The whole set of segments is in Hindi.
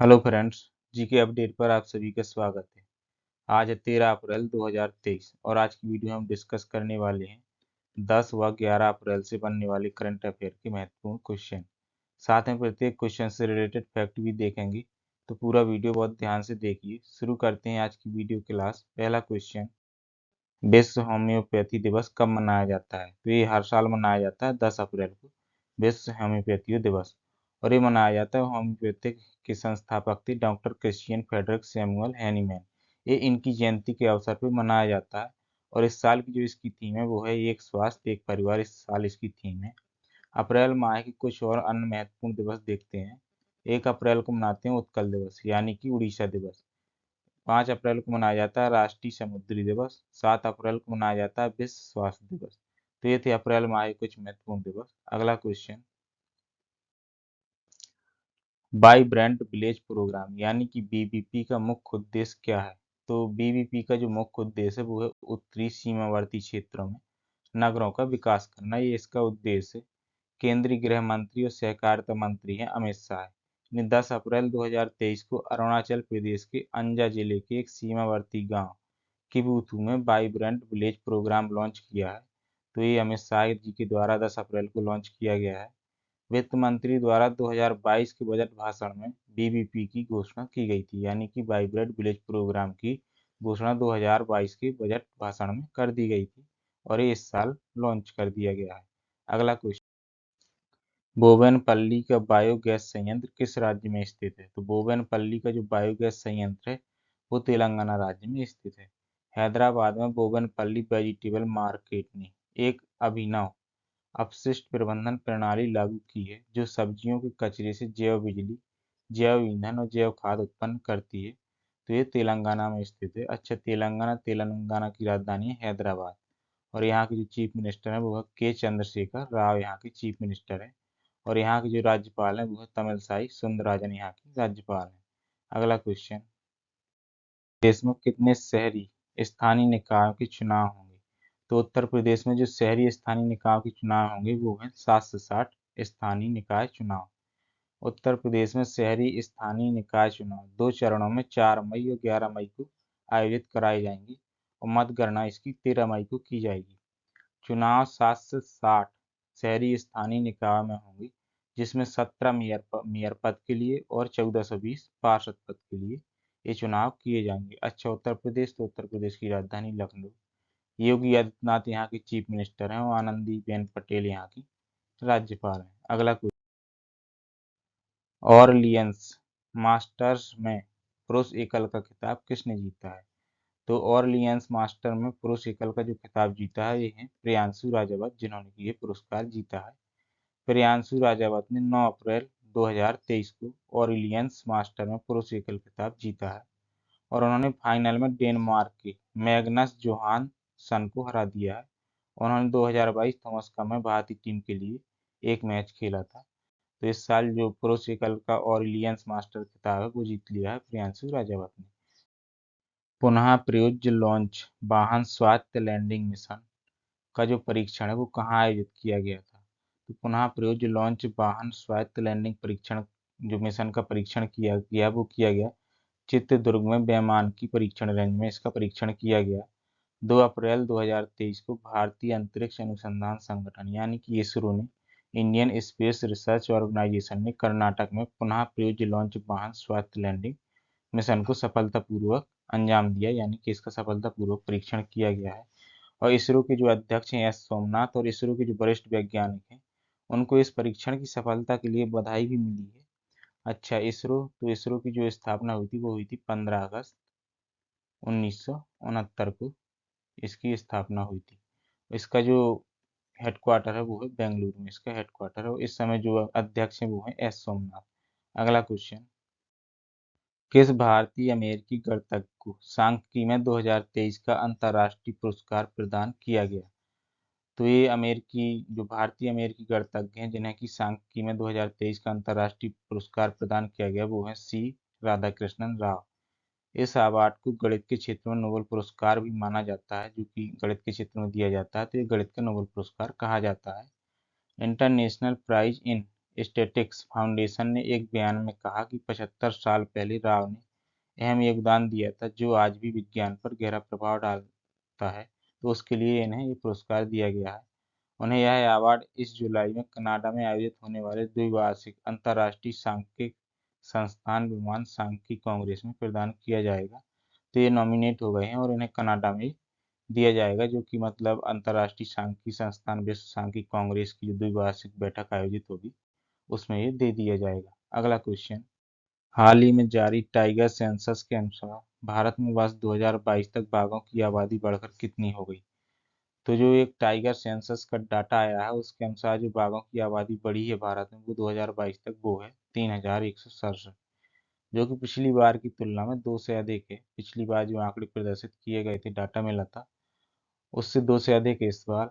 हेलो फ्रेंड्स, जीके अपडेट पर आप सभी का स्वागत है। आज है 13 अप्रैल 2023 और आज की वीडियो हम डिस्कस करने वाले हैं 10 व 11 अप्रैल से बनने वाले करंट अफेयर के महत्वपूर्ण क्वेश्चन। साथ में प्रत्येक क्वेश्चन से रिलेटेड फैक्ट भी देखेंगे, तो पूरा वीडियो बहुत ध्यान से देखिए। शुरू करते हैं आज की वीडियो क्लास। पहला क्वेश्चन, विश्व होम्योपैथी दिवस कब मनाया जाता है? तो ये हर साल मनाया जाता है 10 अप्रैल को, विश्व होम्योपैथी दिवस। और ये मनाया जाता है होम्योपैथिक के संस्थापक थे doctor Christian Friedrich Samuel Hahnemann. ये इनकी जयंती के अवसर पर मनाया जाता है। और इस साल की जो इसकी थीम है वो है एक स्वास्थ्य एक परिवार। इस साल इसकी थीम है। अप्रैल माह के कुछ और अन्य महत्वपूर्ण दिवस देखते हैं। 1 अप्रैल को मनाते हैं उत्कल दिवस यानी कि उड़ीसा दिवस। 5 अप्रैल को मनाया जाता है राष्ट्रीय समुद्री दिवस। 7 अप्रैल को मनाया जाता है विश्व स्वास्थ्य दिवस। तो ये थे अप्रैल माह के कुछ महत्वपूर्ण दिवस। अगला क्वेश्चन, वाइब्रेंट विलेज प्रोग्राम यानी कि बीबीपी का मुख्य उद्देश्य क्या है? तो बीबीपी का जो मुख्य उद्देश्य है वो है उत्तरी सीमावर्ती क्षेत्रों में नगरों का विकास करना। ये इसका उद्देश्य है। केंद्रीय गृह मंत्री और सहकारिता मंत्री हैं अमित शाह। ने 10 अप्रैल 2023 को अरुणाचल प्रदेश के अंजा जिले के एक सीमावर्ती गांव किबूथू में वाइब्रेंट विलेज प्रोग्राम लॉन्च किया है। तो ये अमित शाह जी के द्वारा 10 अप्रैल को लॉन्च किया गया है। वित्त मंत्री द्वारा 2022 के बजट भाषण में बीबीपी की घोषणा की गई थी, यानी कि वाइब्रेंट विलेज प्रोग्राम की घोषणा 2022 के बजट भाषण में कर दी गई थी और ये इस साल लॉन्च कर दिया गया है। अगला क्वेश्चन, बोवेनपल्ली का बायोगैस संयंत्र किस राज्य में स्थित है? तो बोवेनपल्ली का जो बायोगैस संयंत्र है वो तेलंगाना राज्य में स्थित है। हैदराबाद में बोवेनपल्ली वेजिटेबल मार्केट ने एक अभिनव अपशिष्ट प्रबंधन प्रणाली लागू की है जो सब्जियों के कचरे से जैव बिजली, जैव ईंधन और जैव खाद उत्पन्न करती है। तो ये तेलंगाना में स्थित है। अच्छा, तेलंगाना की राजधानी है हैदराबाद और यहाँ के जो चीफ मिनिस्टर हैं वो है के चंद्रशेखर राव, यहाँ के चीफ मिनिस्टर हैं। और यहाँ के जो राज्यपाल हैं वो है तमिलसाई सुंदरराजन, यहाँ की राज्यपाल हैं। अगला क्वेश्चन, देश में कितने शहरी स्थानीय निकायों के चुनाव होंगे? तो उत्तर प्रदेश में जो शहरी स्थानीय निकायों के चुनाव होंगे वो हैं 7 से 60 स्थानीय निकाय चुनाव। उत्तर प्रदेश में शहरी स्थानीय निकाय चुनाव 2 चरणों में 4 मई और 11 मई को आयोजित कराए जाएंगे और मतगणना इसकी 13 मई को की जाएगी। चुनाव 7 से 60 शहरी स्थानीय निकायों में होंगे, जिसमें 17 मेयर पद के लिए और 1420 पार्षद पद के लिए ये चुनाव किए जाएंगे। अच्छा, उत्तर प्रदेश, तो उत्तर प्रदेश की राजधानी लखनऊ। योगी आदित्यनाथ यहाँ की चीफ मिनिस्टर हैं और आनंदीबेन पटेल यहाँ की राज्यपाल हैं। अगला क्वेश्चन, ऑरलियंस मास्टर्स में पुरुष एकल का खिताब किसने जीता है? तो ऑरलियंस मास्टर में पुरुष एकल का जो खिताब जीता है ये है प्रियांशु राजावत, जिन्होंने कि ये पुरस्कार जीता है। प्रियांशु राजावत ने 9 अप्रैल 2023 को ऑरलियंस मास्टर में पुरुष एकल खिताब जीता है और उन्होंने फाइनल में डेनमार्क के मैग्नस जोहानसन को हरा दिया है। उन्होंने 2022 थॉमस कप में भारतीय टीम के लिए एक मैच खेला था। तो इस साल जो पुरुष एकल का ऑरलियंस मास्टर खिताब है वो जीत लिया है प्रियांशु राजावत ने। पुनः प्रयोज्य लॉन्च वाहन स्वायत्त लैंडिंग मिशन का जो परीक्षण है वो कहाँ आयोजित किया गया था? तो पुनः प्रयोज्य लॉन्च वाहन स्वायत्त लैंडिंग परीक्षण जो मिशन का परीक्षण किया गया वो किया गया चित्रदुर्ग में वैमानिकी परीक्षण रेंज में इसका परीक्षण किया गया। 2 अप्रैल 2023 को भारतीय अंतरिक्ष अनुसंधान संगठन यानी कि इसरो ने इंडियन स्पेस रिसर्च ऑर्गेनाइजेशन ने कर्नाटक में पुनः प्रयोज्य लॉन्च वाहन स्वायत्त लैंडिंग मिशन को सफलतापूर्वक अंजाम दिया, यानी कि इसका सफलतापूर्वक परीक्षण किया गया है। और इसरो के जो अध्यक्ष हैं एस सोमनाथ और इसरो के जो वरिष्ठ वैज्ञानिक हैं उनको इस परीक्षण की सफलता के लिए बधाई भी मिली है। अच्छा, इसरो की जो स्थापना हुई थी वो हुई थी 15 अगस्त 1969 को इसकी स्थापना हुई थी। इसका जो हेडक्वार्टर है वो है बेंगलुरु में, इसका हेडक्वार्टर है और इस समय जो अध्यक्ष हैं वो है एस सोमनाथ। अगला क्वेश्चन, किस भारतीय अमेरिकी गणितज्ञ को सांख्यिकी में 2023 का अंतर्राष्ट्रीय पुरस्कार प्रदान किया गया? तो ये जो भारतीय अमेरिकी गणितज्ञ हैं जिन्हें कि सांख्यिकी में 2023 का अंतर्राष्ट्रीय पुरस्कार प्रदान किया गया वो है सी राधाकृष्णन राव। इस अवार्ड को गणित के क्षेत्र में नोबेल पुरस्कार भी माना जाता है, जो कि गणित के क्षेत्र में दिया जाता है, तो ये गणित का नोबेल पुरस्कार कहा जाता है। International prize in statistics foundation ने एक बयान में कहा कि 75 साल पहले राव ने अहम योगदान दिया था जो आज भी विज्ञान पर गहरा प्रभाव डालता है, तो उसके लिए इन्हें ये पुरस्कार दिया गया है। उन्हें यह अवार्ड इस जुलाई में कनाडा में आयोजित होने वाले द्विवार्षिक अंतर्राष्ट्रीय सांख्यिकी संस्थान विमान सांख्यिकी कांग्रेस में प्रदान किया जाएगा। तो ये नॉमिनेट हो गए हैं और इन्हें कनाडा में दिया जाएगा, जो कि मतलब अंतर्राष्ट्रीय सांख्यिकी संस्थान विश्व सांख्यिकी कांग्रेस की जो द्विवार्षिक बैठक आयोजित होगी उसमें ये दे दिया जाएगा। अगला क्वेश्चन, हाल ही में जारी टाइगर सेंसस के अनुसार भारत में वर्ष 2022 तक बाघों की आबादी बढ़कर कितनी हो गई? तो जो एक टाइगर सेंसस का डाटा आया है उसके अनुसार जो बाघों की आबादी बढ़ी है भारत में वो 2022 तक वो है 3167, जो कि पिछली बार की तुलना में 2 से अधिक है। पिछली बार जो आंकड़े प्रदर्शित किए गए थे डाटा मिला था उससे 2 से अधिक है इस बार।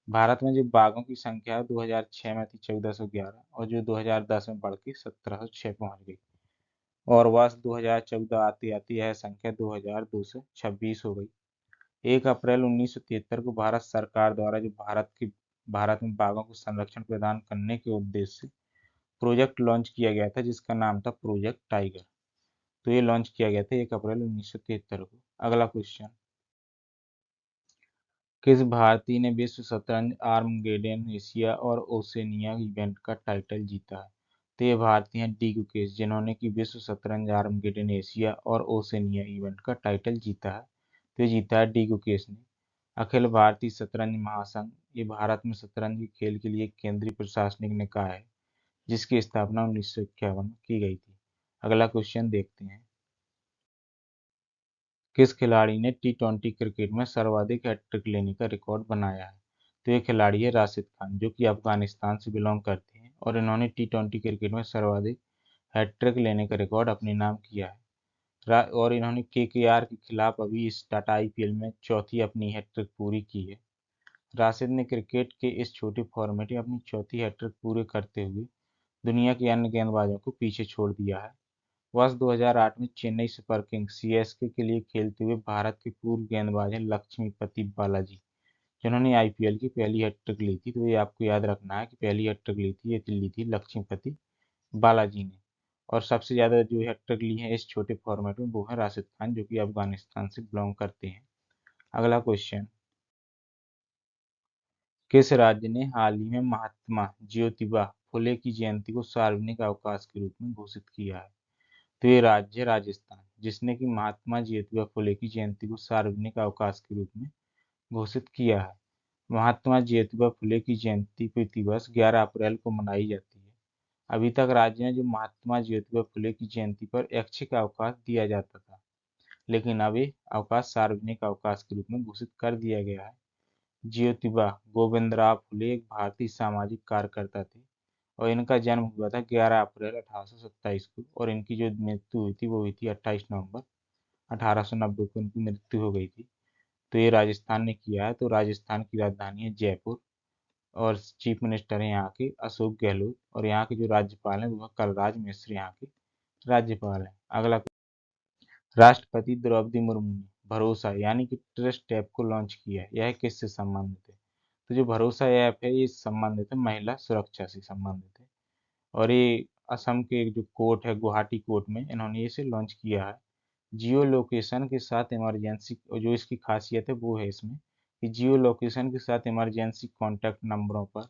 भारत में जो बाघों की संख्या है 2006 में थी 1411 और जो 2010 में बढ़ के 1706 पहुंच गई और वर्ष 2014 आते आते यह संख्या 2226 हो गई। 1 अप्रैल 1973 को भारत सरकार द्वारा जो भारत में बाघों को संरक्षण प्रदान करने के उद्देश्य से प्रोजेक्ट लॉन्च किया गया था जिसका नाम था प्रोजेक्ट टाइगर। तो ये लॉन्च किया गया था 1 अप्रैल 1973 को। अगला क्वेश्चन, किस भारतीय ने विश्व शतरंज आर्मगेडन एशिया और ओसेनिया इवेंट का टाइटल जीता है? तो ये भारतीय हैं डी गुकेश, जिन्होंने कि विश्व शतरंज आर्मगेडन एशिया और ओसेनिया इवेंट का टाइटल जीता है। तो ये जीता है डी गुकेश ने। अखिल भारतीय शतरंज महासंघ ये भारत में शतरंज के खेल के लिए एक केंद्रीय प्रशासनिक निकाय है जिसकी स्थापना 1951 में की गई थी। अगला क्वेश्चन देखते हैं, किस खिलाड़ी ने टी20 क्रिकेट में सर्वाधिक हैट्रिक लेने का रिकॉर्ड बनाया है? तो ये खिलाड़ी है राशिद खान, जो कि अफगानिस्तान से बिलोंग करते हैं और इन्होंने टी20 क्रिकेट में सर्वाधिक हैट्रिक लेने का रिकॉर्ड अपने नाम किया है। और इन्होंने केकेआर के खिलाफ अभी इस टाटा आईपीएल में चौथी अपनी हैट्रिक पूरी की है। राशिद ने क्रिकेट के इस छोटे फॉर्मेट में अपनी चौथी हैट्रिक पूरे करते हुए दुनिया के अन्य गेंदबाजों को पीछे छोड़ दिया है। वर्ष 2008 में चेन्नई सुपर किंग्स सीएसके के लिए खेलते हुए भारत के पूर्व गेंदबाज हैं लक्ष्मीपति बालाजी, जिन्होंने आईपीएल की पहली हैट्रिक ली थी। तो ये आपको याद रखना है कि पहली हैट्रिक ली थी लक्ष्मीपति बालाजी ने। और सबसे ज्यादा जो हैट्रिक ली है इस छोटे फॉर्मेट में वो है राशिद खान, जो कि अफगानिस्तान से बिलोंग करते हैं। अगला क्वेश्चन, किस राज्य ने हाल ही में महात्मा ज्योतिबा फुले की जयंती को सार्वजनिक अवकाश के रूप में घोषित किया है? तो ये राज्य है राजस्थान, जिसने कि महात्मा ज्योतिबा फुले की जयंती को सार्वजनिक अवकाश के रूप में घोषित किया है। महात्मा ज्योतिबा फुले की जयंती प्रतिवर्ष 11 अप्रैल को मनाई जाती है। अभी तक राज्य में जो महात्मा ज्योतिबा फुले की जयंती पर ऐच्छिक अवकाश दिया जाता था, लेकिन अब ये अवकाश सार्वजनिक अवकाश के रूप में घोषित कर दिया गया है। ज्योतिबा गोविंदराव फुले एक भारतीय सामाजिक कार्यकर्ता थे और इनका जन्म हुआ था 11 अप्रैल 1827 को और इनकी जो मृत्यु हुई थी वो हुई थी 28 नवंबर 1890 को इनकी मृत्यु हो गई थी। तो ये राजस्थान ने किया है। तो राजस्थान की राजधानी है जयपुर और चीफ मिनिस्टर है यहाँ के अशोक गहलोत और यहाँ के जो राज्यपाल हैं वो है कलराज मिश्र, यहाँ के राज्यपाल हैं। अगला, राष्ट्रपति द्रौपदी मुर्मू ने भरोसा यानी कि ट्रस्ट ऐप को लॉन्च किया है, यह किससे संबंधित है? तो जो भरोसा ऐप है ये संबंधित है महिला सुरक्षा से संबंधित है और ये असम के एक जो कोर्ट है गुवाहाटी कोर्ट में इन्होंने इसे लॉन्च किया है। जियो लोकेशन के साथ इमरजेंसी जो इसकी खासियत है वो है इसमें कि जियो लोकेशन के साथ इमरजेंसी कॉन्टैक्ट नंबरों पर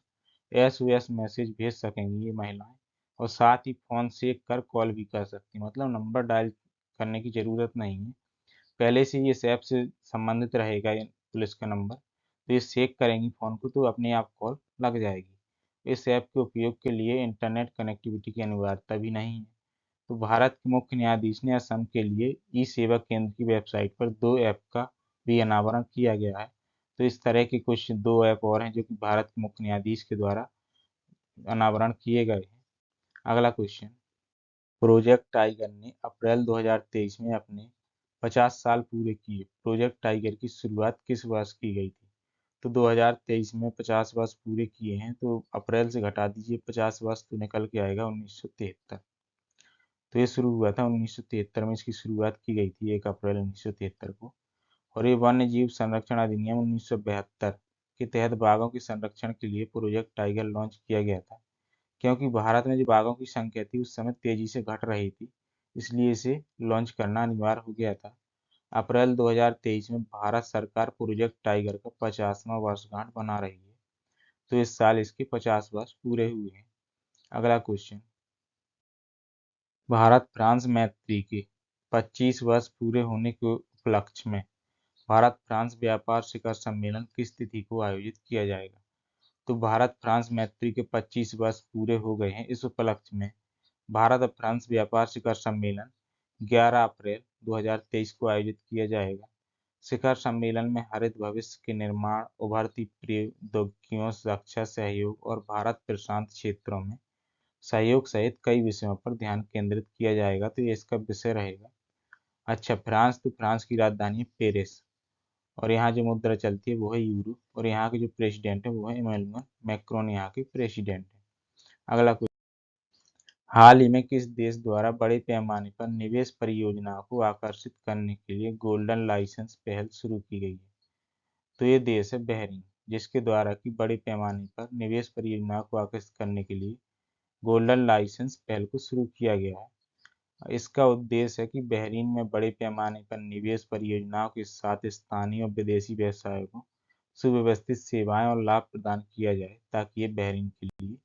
एसओएस मैसेज भेज सकेंगी ये महिलाएं और साथ ही फोन से कर कॉल भी कर सकती हैं, मतलब नंबर डायल करने की जरूरत नहीं है। पहले से ही इस ऐप से संबंधित रहेगा ये पुलिस का नंबर, तो ये चेक करेंगी फ़ोन को तो अपने आप कॉल लग जाएगी। इस ऐप के उपयोग के लिए इंटरनेट कनेक्टिविटी की अनिवार्यता भी नहीं है। तो भारत के मुख्य न्यायाधीश ने असम के लिए ई सेवा केंद्र की वेबसाइट पर 2 ऐप का भी अनावरण किया गया है। तो इस तरह के कुछ 2 ऐप और हैं जो कि भारत के मुख्य न्यायाधीश के द्वारा अनावरण किए गए हैं। अगला क्वेश्चन, प्रोजेक्ट टाइगर ने अप्रैल 2023 में अपने 50 साल पूरे किए। प्रोजेक्ट टाइगर की शुरुआत किस वर्ष की गई थी? तो 2023 में 50 वर्ष पूरे किए हैं, तो अप्रैल से घटा दीजिए 50 वर्ष तो निकल के आएगा 1973। तो ये शुरू हुआ था 1973 में, इसकी शुरुआत की गई थी 1 अप्रैल 1973 को। और ये वन्य जीव संरक्षण अधिनियम 1972 के तहत बाघों के संरक्षण के लिए प्रोजेक्ट टाइगर लॉन्च किया गया था। क्योंकि भारत में जो बाघों की संख्या थी उस समय तेजी से घट रही थी, इसलिए इसे लॉन्च करना अनिवार्य हो गया था। अप्रैल 2023 में भारत सरकार प्रोजेक्ट टाइगर का 50वां वर्षगांठ मना रही है, तो इस साल इसके 50 वर्ष पूरे हुए हैं। अगला क्वेश्चन, भारत फ्रांस मैत्री के 25 वर्ष पूरे होने के उपलक्ष्य में भारत फ्रांस व्यापार शिखर सम्मेलन किस तिथि को आयोजित किया जाएगा? तो भारत फ्रांस मैत्री के 25 वर्ष पूरे हो गए हैं। इस उपलक्ष्य में भारत और फ्रांस व्यापार शिखर सम्मेलन 11 अप्रैल 2023 को आयोजित किया जाएगा। शिखर सम्मेलन में हरित भविष्य के निर्माण, उभरती प्रौद्योगिकियों, रक्षा सहयोग और भारत प्रशांत क्षेत्रों में सहयोग सहित कई विषयों पर ध्यान केंद्रित किया जाएगा। तो ये इसका विषय रहेगा। अच्छा, फ्रांस, तो फ्रांस की राजधानी है पेरिस, और यहाँ जो मुद्रा चलती है वो है यूरो, और यहाँ के जो प्रेसिडेंट है वो है इमैनुअल मैक्रोन, यहाँ के प्रेसिडेंट है। अगला क्वेश्चन, हाल ही में किस देश द्वारा बड़े पैमाने पर निवेश परियोजनाओं को आकर्षित करने के लिए गोल्डन लाइसेंस पहल शुरू की गई है? तो ये देश है बहरीन, जिसके द्वारा की बड़े पैमाने पर निवेश परियोजनाओं को आकर्षित करने के लिए गोल्डन लाइसेंस पहल को शुरू किया गया है। इसका उद्देश्य है कि बहरीन में बड़े पैमाने पर निवेश परियोजनाओं के साथ स्थानीय और विदेशी व्यवसायों को सुव्यवस्थित सेवाएं और लाभ प्रदान किया जाए, ताकि ये बहरीन के लिए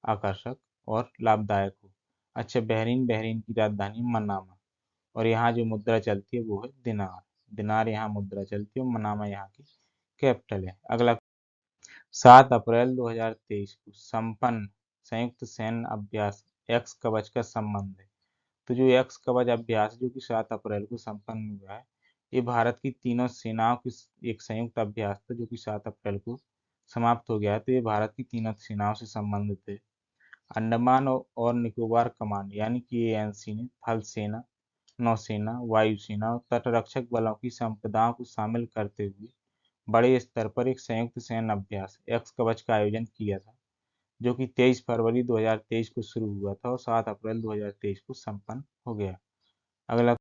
आकर्षक और लाभदायक हो। अच्छा, बहरीन, बहरीन की राजधानी मनामा, और यहाँ जो मुद्रा चलती है वो है दिनार। दिनार यहाँ मुद्रा चलती है, और मनामा यहाँ की कैपिटल है। अगला, 7 अप्रैल 2023 को संपन्न संयुक्त सैन्य अभ्यास एक्स कवच का संबंध है। तो जो एक्स कवच अभ्यास जो कि 7 अप्रैल को संपन्न हुआ है, ये भारत की तीनों सेनाओं की एक संयुक्त अभ्यास था, जो कि 7 अप्रैल को समाप्त हो गया है। तो ये भारत की तीनों सेनाओं से संबंधित है। अंडमान और निकोबार कमांड यानी कि एएनसी ने थल सेना, नौसेना, वायुसेना और तटरक्षक बलों की संपदाओं को शामिल करते हुए बड़े स्तर पर एक संयुक्त सैन्य अभ्यास एक्स कवच का आयोजन किया था, जो कि 23 फरवरी 2023 को शुरू हुआ था और 7 अप्रैल 2023 को संपन्न हो गया। अगला,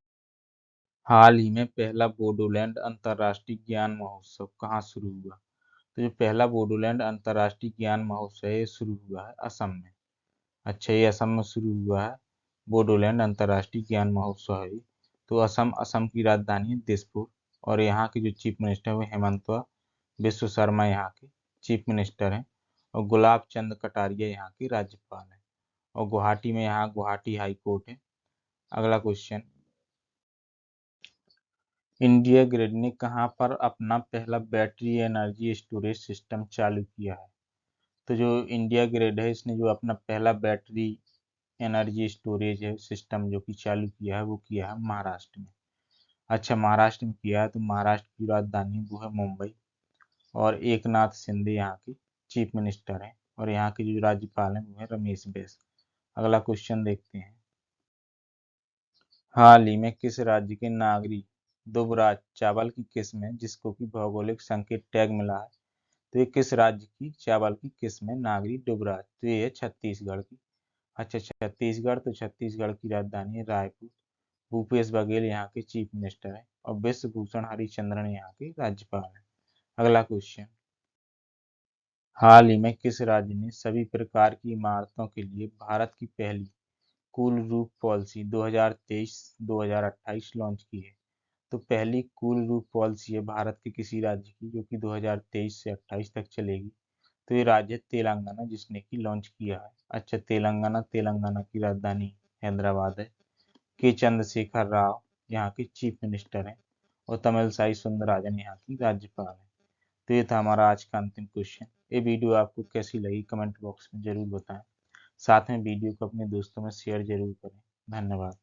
हाल ही में पहला बोडोलैंड अंतर्राष्ट्रीय ज्ञान महोत्सव कहाँ शुरू हुआ? तो जो पहला बोडोलैंड अंतर्राष्ट्रीय ज्ञान महोत्सव है, ये शुरू हुआ है असम में। अच्छा, ये असम में शुरू हुआ है, बोडोलैंड अंतर्राष्ट्रीय ज्ञान महोत्सव है। तो असम, असम की राजधानी है दिसपुर, और यहाँ के जो चीफ मिनिस्टर है वो हेमंतवा बिश्व शर्मा यहाँ के चीफ मिनिस्टर हैं, और गुलाब चंद कटारिया यहाँ के राज्यपाल हैं, और गुवाहाटी में यहाँ गुवाहाटी हाई कोर्ट है। अगला क्वेश्चन, इंडिया ग्रिड ने कहाँ पर अपना पहला बैटरी एनर्जी स्टोरेज सिस्टम चालू किया है? तो जो इंडिया ग्रिड है, इसने जो अपना पहला बैटरी एनर्जी स्टोरेज है सिस्टम जो कि चालू किया है, वो किया है महाराष्ट्र में। अच्छा, महाराष्ट्र में किया है, तो महाराष्ट्र की राजधानी वो है मुंबई, और एकनाथ शिंदे यहाँ के चीफ मिनिस्टर हैं, और यहाँ के जो राज्यपाल हैं वो है रमेश बैस। अगला क्वेश्चन देखते हैं, हाल ही में किस राज्य के नागरिक दुबराज चावल की किस्म है जिसको कि भौगोलिक संकेत टैग मिला है? तो ये किस राज्य की चावल की किस्म है नागरी दुबराज? तो ये है छत्तीसगढ़ की। अच्छा, छत्तीसगढ़, तो छत्तीसगढ़ की राजधानी है रायपुर। भूपेश बघेल यहाँ के चीफ मिनिस्टर हैं, और विश्व भूषण हरिचंद्रन यहाँ के राज्यपाल हैं। अगला क्वेश्चन, हाल ही में किस राज्य ने सभी प्रकार की इमारतों के लिए भारत की पहली कूल रूफ पॉलिसी 2023-2028 लॉन्च की है? तो पहली कूल रूफ पॉलिसी है भारत के किसी राज्य की, जो कि 2023 से 28 तक चलेगी। तो ये राज्य है तेलंगाना, जिसने की लॉन्च किया है। अच्छा, तेलंगाना, तेलंगाना की राजधानी हैदराबाद है। के चंद्रशेखर राव यहाँ के चीफ मिनिस्टर हैं, और तमिलसाई सुंदरराजन यहाँ की राज्यपाल हैं। तो ये था हमारा आज का अंतिम क्वेश्चन। ये वीडियो आपको कैसी लगी कमेंट बॉक्स में जरूर बताएं। साथ में वीडियो को अपने दोस्तों में शेयर जरूर करें। धन्यवाद।